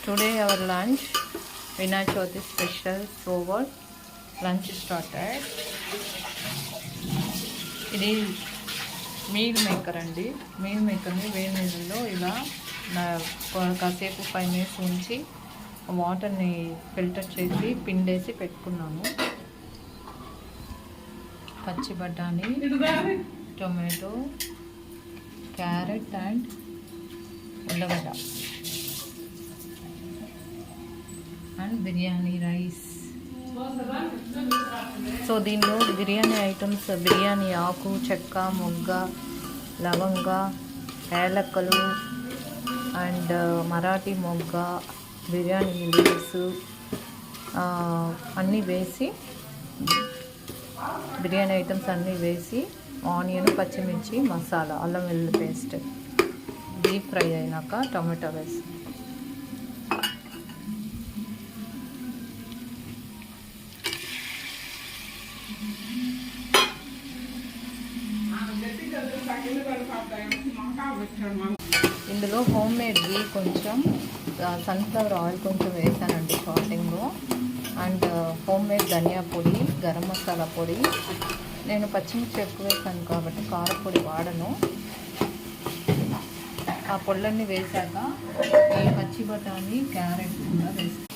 Today our lunch, Vinayak Chavithi special, over. Lunch started. ఇది meal maker అండి. Meal మేకర్ని వేడి నీళ్ళలో ఇలా కాసేపు 5 minutes ఉంచి వాటర్ని ఫిల్టర్ చేసి పిండేసి పెట్టుకున్నాను. పచ్చి బఠానీ, టొమాటో, క్యారెట్ అండ్ ఉల్లగడ్డ అండ్ బిర్యానీ రైస్. సో దీనిలో బిర్యానీ ఐటమ్స్, బిర్యానీ ఆకు, చెక్క, మొగ్గ, లవంగ, ఏలక్కలు అండ్ మరాఠీ మొగ్గ, బిర్యానీ లీవ్స్ అన్నీ వేసి, బిర్యానీ ఐటమ్స్ అన్నీ వేసి, ఆనియన్, పచ్చిమిర్చి, మసాలా, అల్లం వెల్లుల్లి పేస్ట్ డీప్ ఫ్రై అయినాక టొమాటో వేసి ఇందులో హోమ్ మేడ్ గీ కొంచెం, సన్ఫ్లవర్ ఆయిల్ కొంచెం వేసానండి స్టార్టింగ్లో, అండ్ హోమ్ మేడ్ ధనియా పొడి, గరం మసాలా పొడి. నేను పచ్చిమిర్చి ఎక్కువ వేసాను కాబట్టి కారపొడి వాడను. ఆ పొళ్ళన్నీ వేసాక ఈ పచ్చి బఠానీ, క్యారెట్ కూడా వేసాను.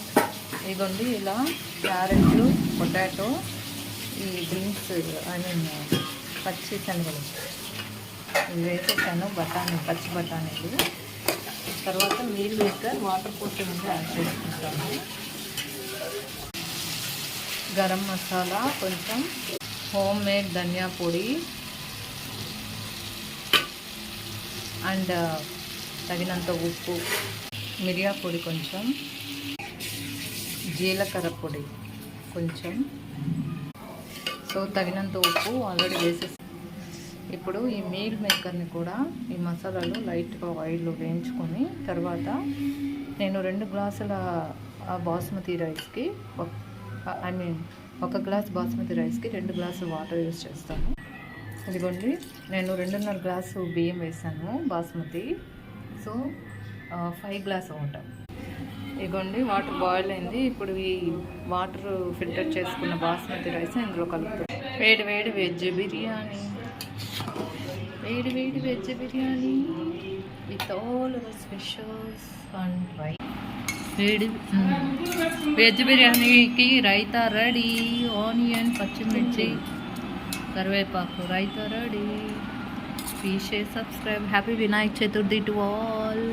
ఇదిగోండి ఇలా క్యారెట్లు, పొటాటో, ఈ బీన్స్, పచ్చి శనగలు ఇవి వేసేసాను. బఠానీ, పచ్చి బఠానీలు. తర్వాత మీల్ మేకర్ వాటర్ పోసి ముందు యాడ్ చేసుకుంటాను. గరం మసాలా కొంచెం, హోమ్ మేడ్ ధనియా పొడి అండ్ తగినంత ఉప్పు, మిరియా పొడి కొంచెం, జీలకర్ర పొడి కొంచెం. సో తగినంత ఉప్పు ఆల్రెడీ వేసేసి, ఇప్పుడు ఈ మీల్ మేకర్ని కూడా ఈ మసాలాలు లైట్గా ఆయిల్లో వేయించుకొని, తర్వాత నేను 2 గ్లాసుల బాస్మతి రైస్కి, ఒక గ్లాస్ బాస్మతి రైస్కి 2 గ్లాసులు వాటర్ యూజ్ చేస్తాను. ఇదిగోండి నేను 2.5 గ్లాసు బియ్యం వేసాను బాస్మతి. So 5 glass water. ఇదిగోండి వాటర్ బాయిల్ అయింది. ఇప్పుడు ఈ వాటర్ ఫిల్టర్ చేసుకున్న బాస్మతి రైస్ ఇందులో కలుపుతాను. వేడి వేడి వెజ్ బిర్యానీ, వేడి వేడి veg biryani with all our specials and rice. వేడి వెజ్ బిర్యానీకి రైతా రెడీ. ఆనియన్, పచ్చిమిర్చి, కరివేపాకు, raita ready. Please share, subscribe. Happy Vinayaka Chaturthi to all.